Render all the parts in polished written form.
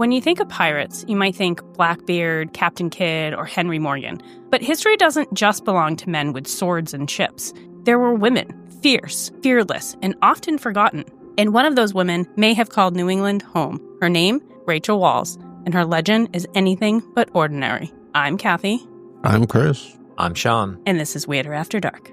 When you think of pirates, you might think Blackbeard, Captain Kidd, or Henry Morgan. But history doesn't just belong to men with swords and ships. There were women, fierce, fearless, and often forgotten. And one of those women may have called New England home. Her name, Rachel Walls, and her legend is anything but ordinary. I'm Kathy. I'm Chris. I'm Sean. And this is Waiter After Dark.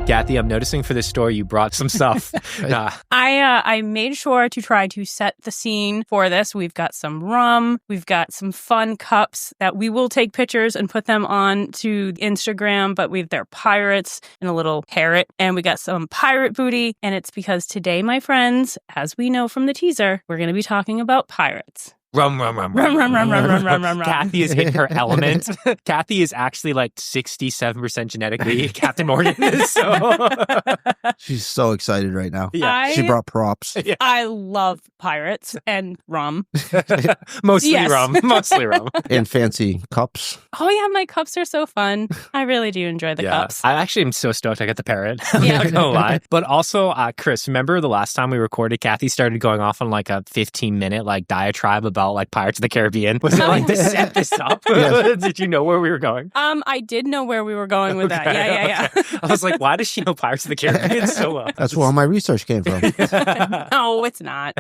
Kathy, I'm noticing for this story you brought some stuff. I made sure to try to set the scene for this. We've got some rum. We've got some fun cups that we will take pictures and put them on to Instagram, but they're pirates and a little parrot. And we got some pirate booty. And it's because today, my friends, as we know from the teaser, we're going to be talking about pirates. Rum. Kathy is in her element. Kathy is actually like 67% genetically Captain Morgan. So She's so excited right now. Yeah. She brought props. Yeah. I love pirates and rum. Mostly Yes. rum. And fancy cups. Oh, yeah, my cups are so fun. I really do enjoy the cups. I actually am so stoked I got the parrot. I'm Yeah. not gonna lie. But also, Chris, remember the last time we recorded, Kathy started going off on like a 15-minute like diatribe about like Pirates of the Caribbean. Was it like to set this up? Yes. Did you know where we were going? I did know where we were going with that. Okay, Yeah. okay. I was like, why does she know Pirates of the Caribbean so well? That's where all my research came from. No, it's not.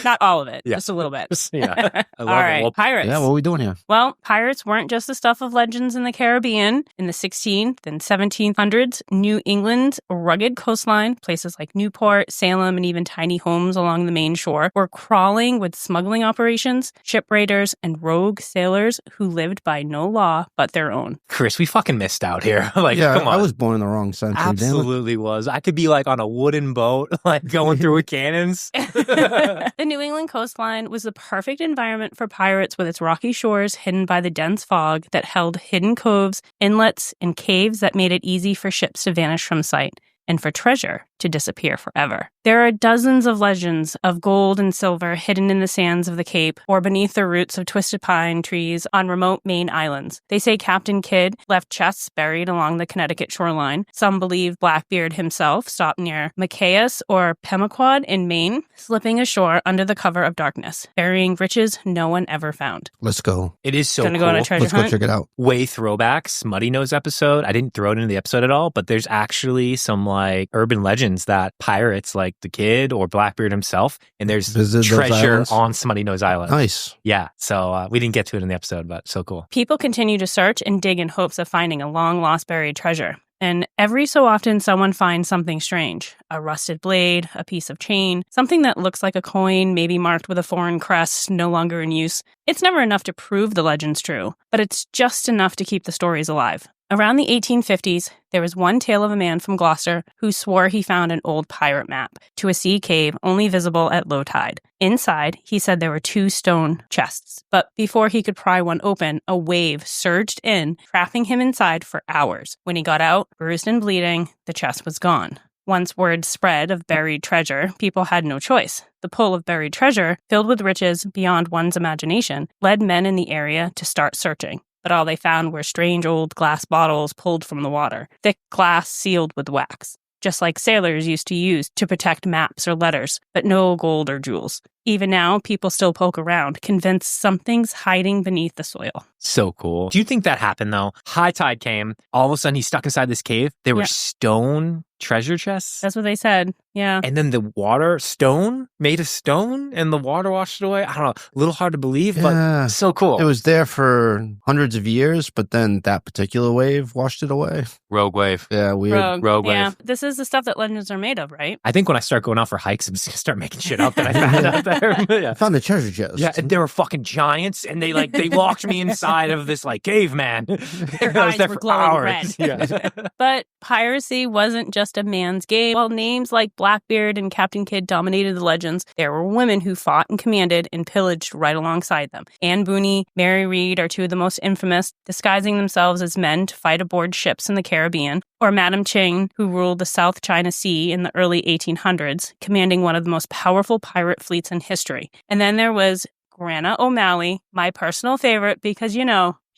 Not all of it. Yeah. Just a little bit. Yeah, I love All right, it. Well, pirates. Yeah, what are we doing here? Well, pirates weren't just the stuff of legends in the Caribbean. In the 16th and 1700s, New England's rugged coastline, places like Newport, Salem, and even tiny homes along the main shore, were crawling with smuggling operations, ship raiders, and rogue sailors who lived by no law but their own. Chris, we fucking missed out here. Like, Yeah, come on. I was born in the wrong century. Damn it. Absolutely was. I could be like on a wooden boat, like going through with cannons. The New England coastline was the perfect environment for pirates with its rocky shores hidden by the dense fog that held hidden coves, inlets, and caves that made it easy for ships to vanish from sight and for treasure to disappear forever. There are dozens of legends of gold and silver hidden in the sands of the Cape or beneath the roots of twisted pine trees on remote Maine islands. They say Captain Kidd left chests buried along the Connecticut shoreline. Some believe Blackbeard himself stopped near Machias or Pemaquod in Maine, slipping ashore under the cover of darkness, burying riches no one ever found. Let's go. It is so Gonna cool. go on a treasure Let's go hunt? check it out. Way throwbacks, Muddy Nose episode. I didn't throw it into the episode at all, but there's actually some like urban legends that pirates like the Kid or Blackbeard himself, and there's Visit those treasure islands? on Smutty Nose Island. Nice. Yeah, so we didn't get to it in the episode, but so cool. People continue to search and dig in hopes of finding a long-lost buried treasure. And every so often, someone finds something strange. A rusted blade, a piece of chain, something that looks like a coin, maybe marked with a foreign crest, no longer in use. It's never enough to prove the legend's true, but it's just enough to keep the stories alive. Around the 1850s, there was one tale of a man from Gloucester who swore he found an old pirate map to a sea cave only visible at low tide. Inside, he said there were 2 stone chests, but before he could pry one open, a wave surged in, trapping him inside for hours. When he got out, bruised and bleeding, the chest was gone. Once word spread of buried treasure, people had no choice. The pull of buried treasure, filled with riches beyond one's imagination, led men in the area to start searching. But all they found were strange old glass bottles pulled from the water, thick glass sealed with wax, just like sailors used to use to protect maps or letters, but no gold or jewels. Even now, people still poke around, convinced something's hiding beneath the soil. So cool. Do you think that happened though? High tide came. All of a sudden, he's stuck inside this cave. There were stone treasure chests. That's what they said. Yeah. And then the water, stone, made of stone, and the water washed it away. I don't know. A little hard to believe, Yeah. but so cool. It was there for hundreds of years, but then that particular wave washed it away. Rogue wave. Yeah, weird. Rogue Yeah. wave. This is the stuff that legends are made of, right? I think when I start going out for hikes, I'm just going to start making shit up that I found out there. Yeah. I found the treasure chest. Yeah, and there were fucking giants, and they locked me inside of this like caveman. Their I was eyes there were for glowing hours. red. Yeah. But piracy wasn't just a man's game. While names like Blackbeard and Captain Kidd dominated the legends, there were women who fought and commanded and pillaged right alongside them. Anne Booney, Mary Read are 2 of the most infamous, disguising themselves as men to fight aboard ships in the Caribbean, or Madame Ching, who ruled the South China Sea in the early 1800s, commanding one of the most powerful pirate fleets in history. And then there was Grana O'Malley, my personal favorite because,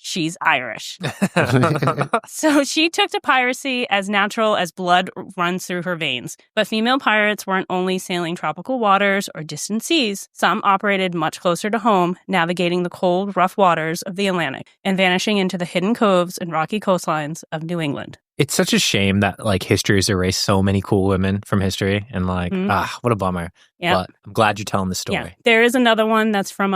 she's Irish. So she took to piracy as natural as blood runs through her veins. But female pirates weren't only sailing tropical waters or distant seas. Some operated much closer to home, navigating the cold, rough waters of the Atlantic and vanishing into the hidden coves and rocky coastlines of New England. It's such a shame that history has erased so many cool women from history, and what a bummer. Yeah. But I'm glad you're telling the story. Yeah. There is another one that's from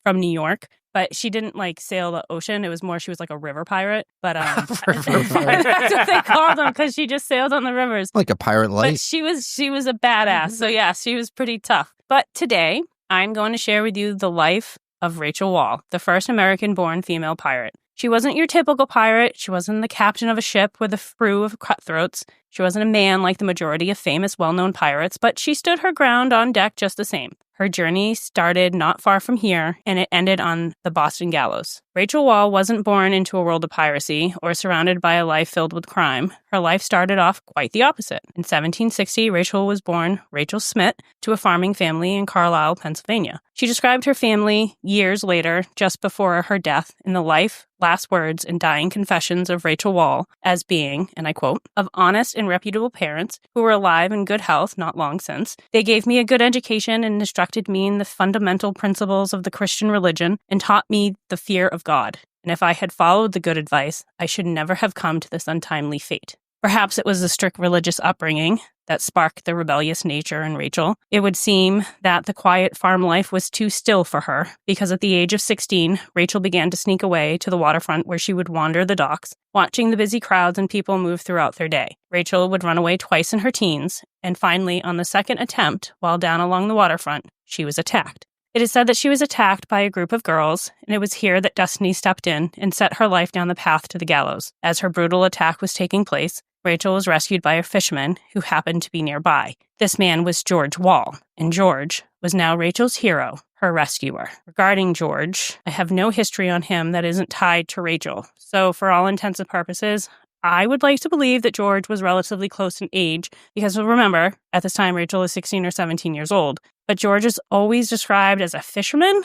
New York, but she didn't sail the ocean. It was more she was like a river pirate. But that's what they called them because she just sailed on the rivers. Like a pirate light. But she was a badass. So yeah, she was pretty tough. But today I'm going to share with you the life of Rachel Wall, the first American-born female pirate. She wasn't your typical pirate. She wasn't the captain of a ship with a crew of cutthroats. She wasn't a man like the majority of famous, well-known pirates, but she stood her ground on deck just the same. Her journey started not far from here, and it ended on the Boston gallows. Rachel Wall wasn't born into a world of piracy or surrounded by a life filled with crime. Her life started off quite the opposite. In 1760, Rachel was born Rachel Smith to a farming family in Carlisle, Pennsylvania. She described her family years later, just before her death, in the life, last words, and dying confessions of Rachel Wall as being, and I quote, of honest and reputable parents who were alive in good health not long since. They gave me a good education and instructed me in the fundamental principles of the Christian religion and taught me the fear of God. And if I had followed the good advice, I should never have come to this untimely fate. Perhaps it was the strict religious upbringing that sparked the rebellious nature in Rachel. It would seem that the quiet farm life was too still for her, because at the age of 16, Rachel began to sneak away to the waterfront where she would wander the docks, watching the busy crowds and people move throughout their day. Rachel would run away twice in her teens, and finally, on the second attempt, while down along the waterfront, she was attacked. It is said that she was attacked by a group of girls, and it was here that destiny stepped in and set her life down the path to the gallows. As her brutal attack was taking place, Rachel was rescued by a fisherman who happened to be nearby. This man was George Wall, and George was now Rachel's hero, her rescuer. Regarding George, I have no history on him that isn't tied to Rachel. So for all intents and purposes, I would like to believe that George was relatively close in age, because remember, at this time Rachel is 16 or 17 years old. But George is always described as a fisherman.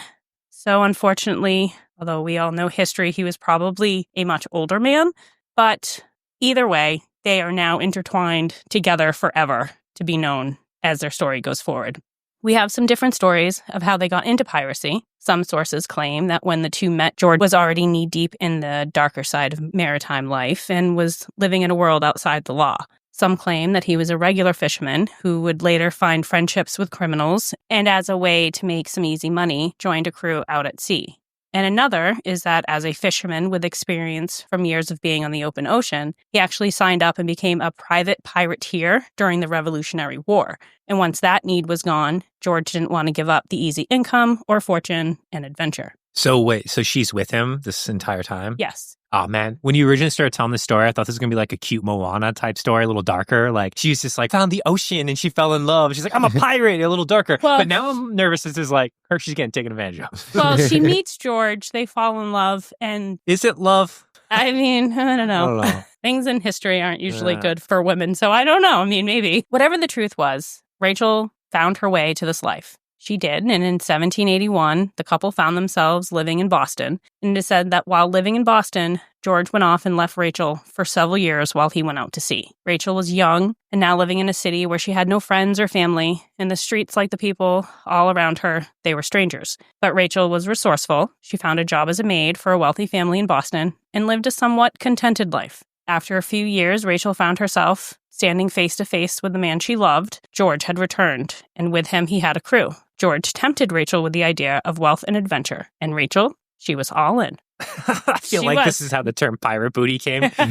So unfortunately, although we all know history, he was probably a much older man. But either way, they are now intertwined together forever to be known as their story goes forward. We have some different stories of how they got into piracy. Some sources claim that when the two met, George was already knee-deep in the darker side of maritime life and was living in a world outside the law. Some claim that he was a regular fisherman who would later find friendships with criminals and, as a way to make some easy money, joined a crew out at sea. And another is that as a fisherman with experience from years of being on the open ocean, he actually signed up and became a private pirateer during the Revolutionary War. And once that need was gone, George didn't want to give up the easy income or fortune and adventure. So wait, so she's with him this entire time? Yes. Oh, man. When you originally started telling this story, I thought this was going to be like a cute Moana type story, a little darker. Like, she's just found the ocean and she fell in love. She's like, I'm a pirate, a little darker. Well, but now I'm nervous. This is she's getting taken advantage of. Well, she meets George. They fall in love. And is it love? I mean, I don't know. Things in history aren't usually good for women. So I don't know. I mean, maybe. Whatever the truth was, Rachel found her way to this life. She did, and in 1781, the couple found themselves living in Boston. And it is said that while living in Boston, George went off and left Rachel for several years while he went out to sea. Rachel was young and now living in a city where she had no friends or family, and the streets, like the people all around her, they were strangers. But Rachel was resourceful. She found a job as a maid for a wealthy family in Boston and lived a somewhat contented life. After a few years, Rachel found herself standing face to face with the man she loved. George had returned, and with him he had a crew. George tempted Rachel with the idea of wealth and adventure, and Rachel, she was all in. I feel this is how the term pirate booty came. He's I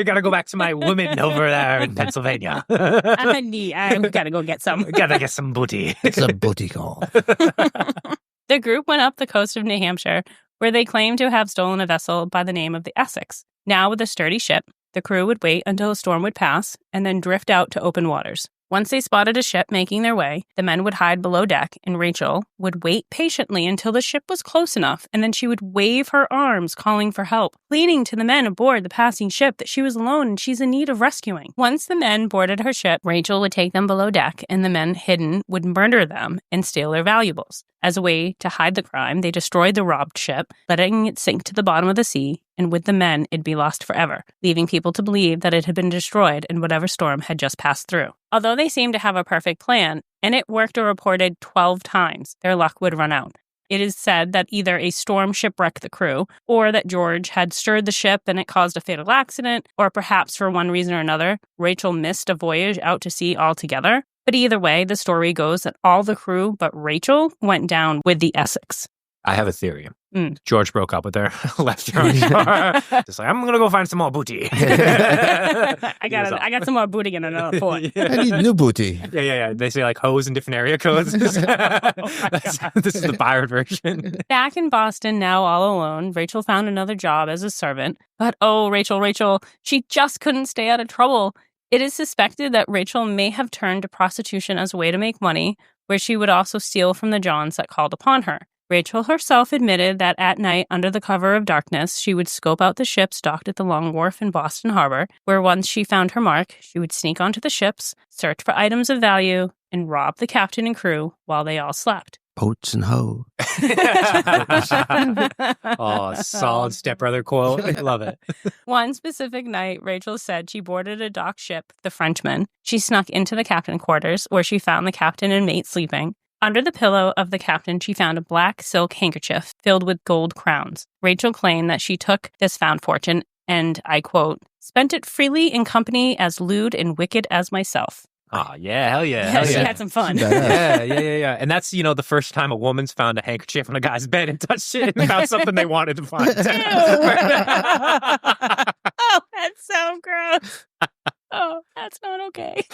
gotta go back to my woman over there in Pennsylvania. I gotta go get some. Gotta get some booty. It's a booty call. The group went up the coast of New Hampshire, where they claimed to have stolen a vessel by the name of the Essex. Now with a sturdy ship, the crew would wait until a storm would pass and then drift out to open waters. Once they spotted a ship making their way, the men would hide below deck, and Rachel would wait patiently until the ship was close enough, and then she would wave her arms, calling for help, pleading to the men aboard the passing ship that she was alone and she's in need of rescuing. Once the men boarded her ship, Rachel would take them below deck, and the men hidden would murder them and steal their valuables. As a way to hide the crime, they destroyed the robbed ship, letting it sink to the bottom of the sea, and with the men, it'd be lost forever, leaving people to believe that it had been destroyed in whatever storm had just passed through. Although they seemed to have a perfect plan, and it worked a reported 12 times, their luck would run out. It is said that either a storm shipwrecked the crew, or that George had stirred the ship and it caused a fatal accident, or perhaps for one reason or another, Rachel missed a voyage out to sea altogether. But either way, the story goes that all the crew but Rachel went down with the Essex. I have a theory. George broke up with her, left her on shore. Just like, I'm going to go find some more booty. I got some more booty in another port. I need new booty. Yeah. They say like hoes in different area codes. This is the pirate version. Back in Boston, now all alone, Rachel found another job as a servant. But oh, Rachel, she just couldn't stay out of trouble. It is suspected that Rachel may have turned to prostitution as a way to make money, where she would also steal from the Johns that called upon her. Rachel herself admitted that at night, under the cover of darkness, she would scope out the ships docked at the Long Wharf in Boston Harbor, where once she found her mark, she would sneak onto the ships, search for items of value, and rob the captain and crew while they all slept. Boats and hoes. Oh, solid stepbrother quote. I love it. One specific night, Rachel said she boarded a dock ship, the Frenchman. She snuck into the captain's quarters, where she found the captain and mate sleeping. Under the pillow of the captain, she found a black silk handkerchief filled with gold crowns. Rachel claimed that she took this found fortune and, I quote, spent it freely in company as lewd and wicked as myself. Oh, yeah, hell yeah. Yeah, she had some fun. Yeah. And that's, the first time a woman's found a handkerchief on a guy's bed and touched it and found something they wanted to find. Oh, that's so gross. Oh, that's not okay.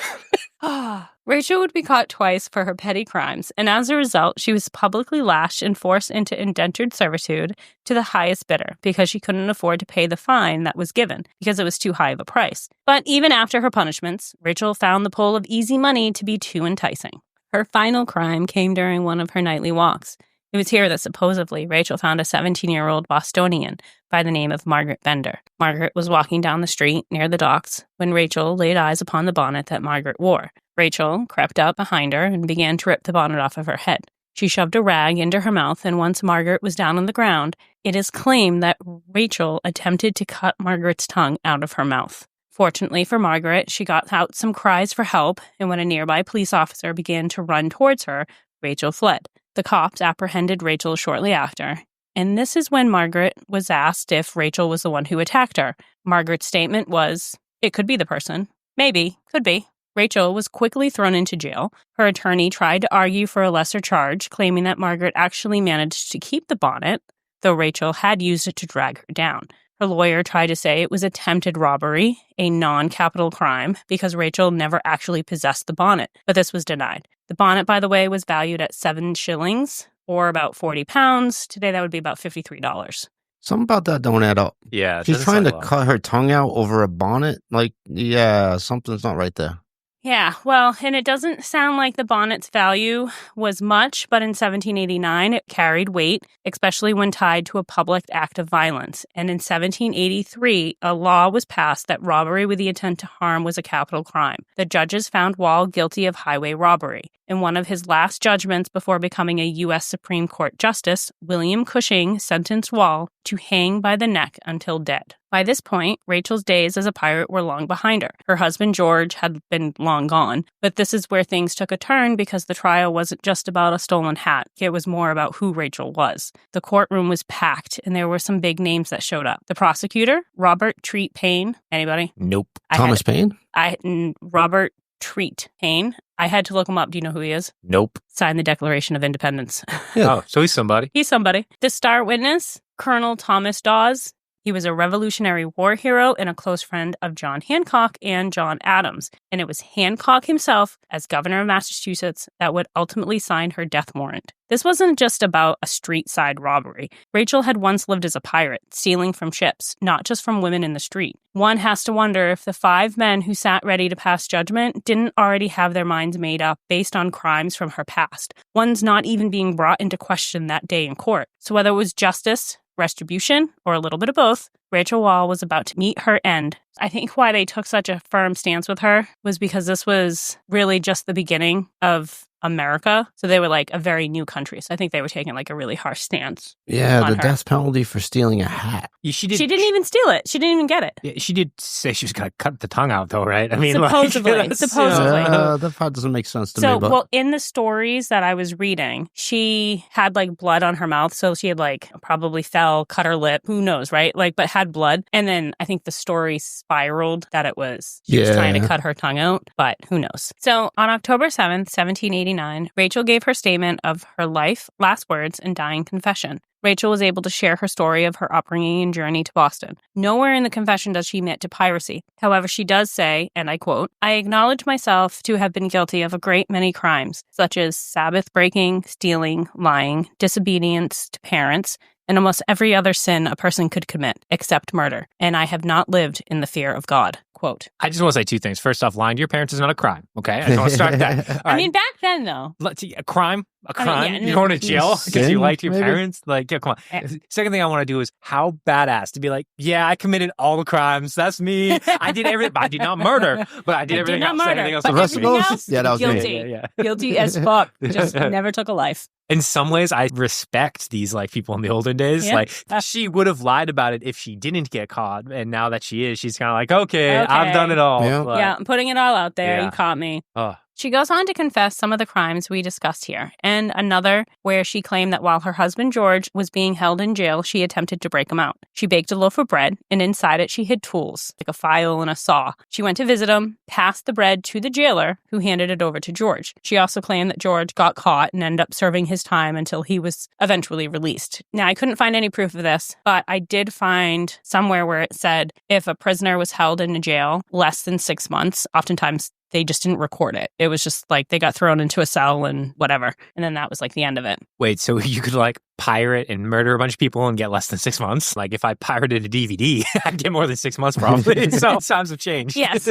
Rachel would be caught twice for her petty crimes, and as a result, she was publicly lashed and forced into indentured servitude to the highest bidder because she couldn't afford to pay the fine that was given because it was too high of a price. But even after her punishments, Rachel found the pull of easy money to be too enticing. Her final crime came during one of her nightly walks. It was here that supposedly Rachel found a 17-year-old Bostonian by the name of Margaret Bender. Margaret was walking down the street near the docks when Rachel laid eyes upon the bonnet that Margaret wore. Rachel crept up behind her and began to rip the bonnet off of her head. She shoved a rag into her mouth, and once Margaret was down on the ground, it is claimed that Rachel attempted to cut Margaret's tongue out of her mouth. Fortunately for Margaret, she got out some cries for help, and when a nearby police officer began to run towards her, Rachel fled. The cops apprehended Rachel shortly after, and this is when Margaret was asked if Rachel was the one who attacked her. Margaret's statement was, "It could be the person. Maybe. Could be." Rachel was quickly thrown into jail. Her attorney tried to argue for a lesser charge, claiming that Margaret actually managed to keep the bonnet, though Rachel had used it to drag her down. Her lawyer tried to say it was attempted robbery, a non-capital crime, because Rachel never actually possessed the bonnet, but this was denied. The bonnet, by the way, was valued at 7 shillings, or about 40 pounds. Today, that would be about $53. Something about that don't add up. Yeah. She's trying to cut her tongue out over a bonnet. Something's not right there. Yeah, well, and it doesn't sound like the bonnet's value was much, but in 1789, it carried weight, especially when tied to a public act of violence. And in 1783, a law was passed that robbery with the intent to harm was a capital crime. The judges found Wall guilty of highway robbery. In one of his last judgments before becoming a U.S. Supreme Court justice, William Cushing sentenced Wall to hang by the neck until dead. By this point, Rachel's days as a pirate were long behind her. Her husband, George, had been long gone. But this is where things took a turn because the trial wasn't just about a stolen hat. It was more about who Rachel was. The courtroom was packed, and there were some big names that showed up. The prosecutor, Robert Treat Payne. Anybody? Nope. Thomas Paine? Robert Treat Payne. I had to look him up. Do you know who he is? Nope. Signed the Declaration of Independence. Yeah. Oh, so he's somebody. He's somebody. The star witness, Colonel Thomas Dawes. He was a Revolutionary War hero and a close friend of John Hancock and John Adams. And it was Hancock himself, as governor of Massachusetts, that would ultimately sign her death warrant. This wasn't just about a street-side robbery. Rachel had once lived as a pirate, stealing from ships, not just from women in the street. One has to wonder if the 5 men who sat ready to pass judgment didn't already have their minds made up based on crimes from her past. One's not even being brought into question that day in court. So whether it was justice, retribution, or a little bit of both, Rachel Wall was about to meet her end. I think why they took such a firm stance with her was because this was really just the beginning of America. So they were like a very new country. So I think they were taking like a really harsh stance. Yeah, on the her. death penalty for stealing a hat. She didn't even steal it. She didn't even get it. Yeah, she did say she was going to cut the tongue out, though, right? I mean, supposedly. Supposedly. That part doesn't make sense to me. But Well, in the stories that I was reading, she had like blood on her mouth. So she had like probably fell, cut her lip. Who knows, right? Like, but had blood. And then I think the story spiraled that it was she was trying to cut her tongue out. But who knows? So on October 7th, 1789, Rachel gave her statement of her life, last words, and dying confession. Rachel was able to share her story of her upbringing and journey to Boston. Nowhere in the confession does she admit to piracy. However, she does say, and I quote, "I acknowledge myself to have been guilty of a great many crimes, such as Sabbath breaking, stealing, lying, disobedience to parents, and almost every other sin a person could commit, except murder. And I have not lived in the fear of God." Quote. I just want to say 2 things. First off, lying to your parents is not a crime, okay? I just want to start that. I mean, back then, though. A crime? A crime? I mean, yeah, You're going to jail because you lied to your maybe? parents? Like, yeah, come on. Second thing I want to do is how badass to be like, yeah, I committed all the crimes. That's me. I did everything. I did not murder, but I did everything else. Everything else But was everything me. else, Yeah, that was guilty. me. Yeah. Guilty as fuck. Just never took a life. In some ways, I respect these like people in the olden days. Yeah. Like she would have lied about it if she didn't get caught, and now that she is, she's kind of like, okay, I've done it all. Yeah. But- Yeah, I'm putting it all out there. Yeah. You caught me. Oh. She goes on to confess some of the crimes we discussed here, and another where she claimed that while her husband George was being held in jail, she attempted to break him out. She baked a loaf of bread, and inside it she hid tools, like a file and a saw. She went to visit him, passed the bread to the jailer, who handed it over to George. She also claimed that George got caught and ended up serving his time until he was eventually released. Now, I couldn't find any proof of this, but I did find somewhere where it said if a prisoner was held in a jail less than 6 months, oftentimes they just didn't record it. It was just like they got thrown into a cell and whatever. And then that was like the end of it. Wait, so you could like pirate and murder a bunch of people and get less than 6 months? Like if I pirated a DVD, I'd get more than 6 months probably. So times have changed. Yes.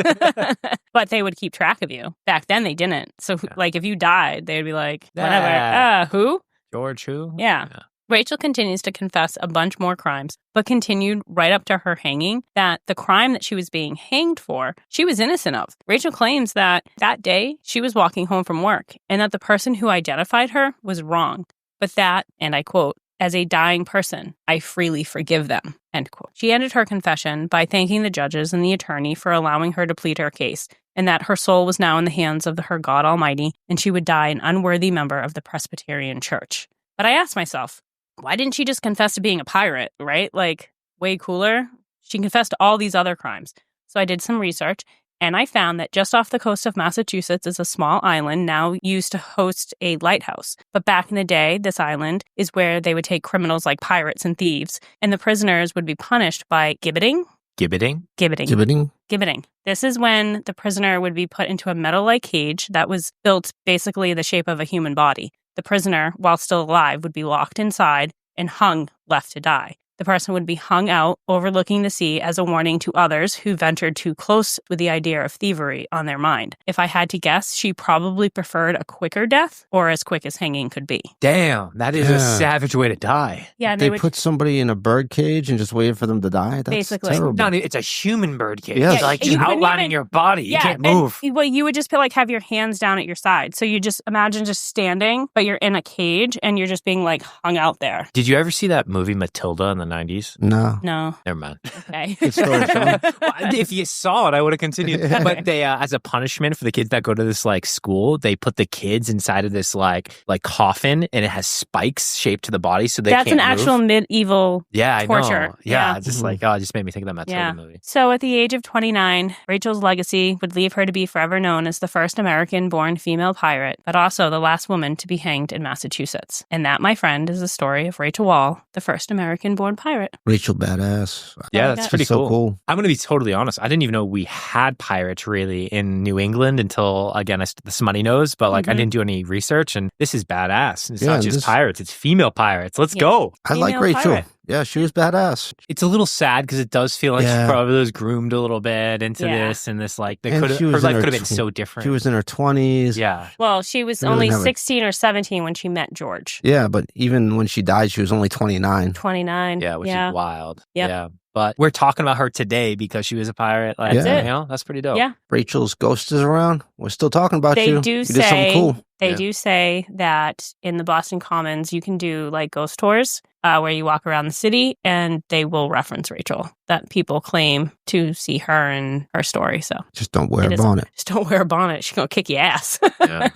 But they would keep track of you. Back then they didn't. So like if you died, they'd be like, whatever. Who? George who? Yeah. Rachel continues to confess a bunch more crimes, but continued right up to her hanging that the crime that she was being hanged for, she was innocent of. Rachel claims that day she was walking home from work and that the person who identified her was wrong, but that, and I quote, "as a dying person, I freely forgive them," end quote. She ended her confession by thanking the judges and the attorney for allowing her to plead her case, and that her soul was now in the hands of her God Almighty, and she would die an unworthy member of the Presbyterian Church. But I asked myself, why didn't she just confess to being a pirate, right? Like, way cooler. She confessed to all these other crimes. So I did some research, and I found that just off the coast of Massachusetts is a small island now used to host a lighthouse. But back in the day, this island is where they would take criminals like pirates and thieves, and the prisoners would be punished by gibbeting. Gibbeting? Gibbeting. This is when the prisoner would be put into a metal-like cage that was built basically the shape of a human body. The prisoner, while still alive, would be locked inside and hung, left to die. The person would be hung out, overlooking the sea as a warning to others who ventured too close with the idea of thievery on their mind. If I had to guess, she probably preferred a quicker death, or as quick as hanging could be. Damn, that is a savage way to die. Yeah, and They put somebody in a bird cage and just waited for them to die? That's Basically. terrible. No, it's a human bird cage. Yes. It's like you just couldn't outlining even- your body. You can't move. Well, you would just have your hands down at your side. So you just imagine just standing, but you're in a cage and you're just being like hung out there. Did you ever see that movie Matilda in the 90s? No. No. Never mind. Okay. Good story, Sean. Well, if you saw it, I would have continued. But they, as a punishment for the kids that go to this like school, they put the kids inside of this like coffin, and it has spikes shaped to the body, so they That's can't an actual move. medieval I torture. know. Yeah, Yeah. just like it just made me think of that Matilda movie. So at the age of 29, Rachel's legacy would leave her to be forever known as the first American-born female pirate, but also the last woman to be hanged in Massachusetts. And that, my friend, is the story of Rachel Wall, the first American-born one pirate. Rachel badass. Yeah, like that's that. pretty So cool. I'm going to be totally honest. I didn't even know we had pirates really in New England until, again, the smutty nose, but like I didn't do any research, and this is badass. It's not just pirates, it's female pirates. Let's go. I like Female Rachel. pirate. Yeah, she was badass. It's a little sad because it does feel like she probably was groomed a little bit into this and this, like, her life could have been so different. She was in her 20s. Yeah. Well, she was only 16 or 17 when she met George. Yeah, but even when she died, she was only 29. 29. Yeah, which is wild. Yep. Yeah. But we're talking about her today because she was a pirate. Like, That's it. You know, that's pretty dope. Yeah. Rachel's ghost is around. We're still talking about you. You did something cool. They do say that in the Boston Commons, you can do like ghost tours where you walk around the city and they will reference Rachel, that people claim to see her and her story. So just don't wear a bonnet. Just don't wear a bonnet. She's going to kick your ass. Yeah.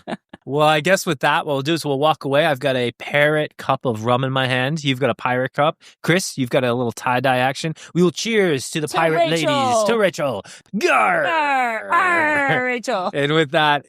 Well, I guess with that, what we'll do is we'll walk away. I've got a parrot cup of rum in my hand. You've got a pirate cup. Chris, you've got a little tie-dye action. We will cheers to the pirate ladies. To Rachel. Gar! Arr, Rachel. And with that,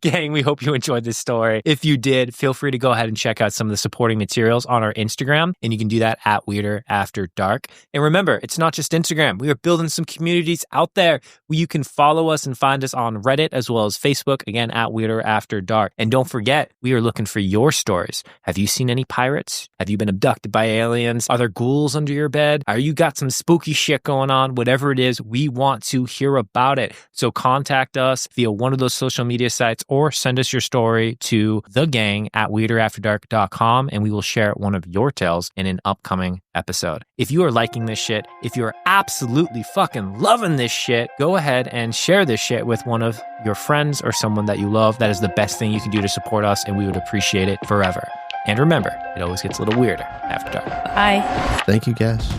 gang, we hope you enjoyed this story. If you did, feel free to go ahead and check out some of the supporting materials on our Instagram, and you can do that at Weirder After Dark. And remember, it's not just Instagram. We are building some communities out there where you can follow us and find us on Reddit as well as Facebook, again, at Weirder After Dark. And don't forget, we are looking for your stories. Have you seen any pirates? Have you been abducted by aliens? Are there ghouls under your bed? Are you got some spooky shit going on? Whatever it is, we want to hear about it. So contact us via one of those social media sites or send us your story to thegang@weirderafterdark.com and we will share one of your tales in an upcoming episode. If you are liking this shit, if you're absolutely fucking loving this shit, go ahead and share this shit with one of your friends or someone that you love. That is the best thing you can do to support us, and we would appreciate it forever. And remember, it always gets a little weirder after dark. Bye. Thank you, guys.